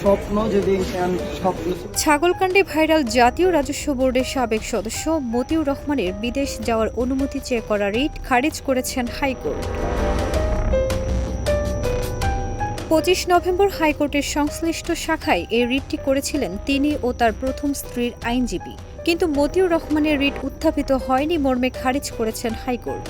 স্বপ্ন যদি স্বপ্ন। ছাগলকাণ্ডে ভাইরাল জাতীয় রাজস্ব বোর্ডের সাবেক সদস্য মতিউর রহমানের বিদেশ যাওয়ার অনুমতি চেয়ে করা রিট খারিজ করেছেন হাইকোর্ট। 25 নভেম্বর হাইকোর্টের সংশ্লিষ্ট শাখায় এই রিটটি করেছিলেন তিনি ও তার প্রথম স্ত্রীর আইনজীবী, কিন্তু মতিউর রহমানের রিট উত্থাপিত হয়নি মর্মে খারিজ করেছেন হাইকোর্ট।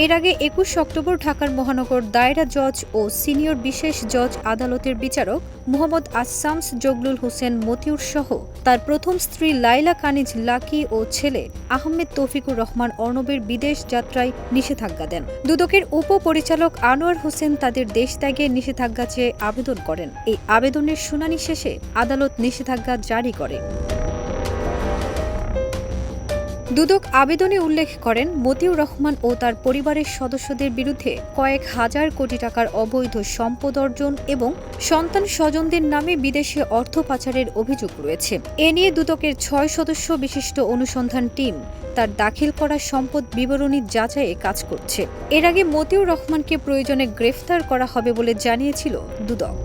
এর আগে 21 অক্টোবর ঢাকার মহানগর দায়রা জজ ও সিনিয়র বিশেষ জজ আদালতের বিচারক মোহাম্মদ আসামস জগলুল হোসেন মতিউর সহ তার প্রথম স্ত্রী লাইলা কানিজ লাকি ও ছেলে আহমেদ তৌফিকুর রহমান অর্ণবের বিদেশ যাত্রায় নিষেধাজ্ঞা দেন। দুদকের উপপরিচালক আনোয়ার হোসেন তাদের দেশ ত্যাগের নিষেধাজ্ঞা চেয়ে আবেদন করেন। এই আবেদনের শুনানি শেষে আদালত নিষেধাজ্ঞা জারি করে। দুদক আবেদনে উল্লেখ করেন, মতিউর রহমান ও তার পরিবারের সদস্যদের বিরুদ্ধে কয়েক হাজার কোটি টাকার অবৈধ সম্পদ অর্জন এবং সন্তান স্বজনদের নামে বিদেশে অর্থ পাচারের অভিযোগ রয়েছে। এ নিয়ে দুদকের 6 সদস্য বিশিষ্ট অনুসন্ধান টিম তার দাখিল করা সম্পদ বিবরণী যাচাইয়ে কাজ করছে। এর আগে মতিউর রহমানকে প্রয়োজনে গ্রেফতার করা হবে বলে জানিয়েছিল দুদক।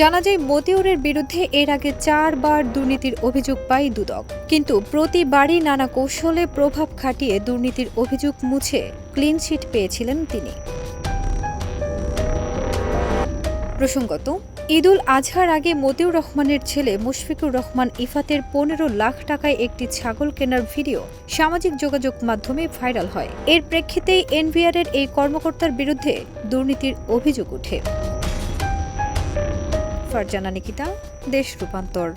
জানা যায়, মতিউরের বিরুদ্ধে এর আগে 4 বার দুর্নীতির অভিযোগ পায় দুদক, কিন্তু প্রতিবারই নানা কৌশলে প্রভাব খাটিয়ে দুর্নীতির অভিযোগ মুছে ক্লিনচিট পেয়েছিলেন তিনি। প্রসঙ্গত, ঈদুল আজহার আগে মতিউর রহমানের ছেলে মুশফিকুর রহমান ইফাতের 15 লাখ টাকায় একটি ছাগল কেনার ভিডিও সামাজিক যোগাযোগ মাধ্যমে ভাইরাল হয়। এর প্রেক্ষিতেই এনবিআরের এই কর্মকর্তার বিরুদ্ধে দুর্নীতির অভিযোগ ওঠে। ফারজানা নিকিতা, দেশ রূপান্তর।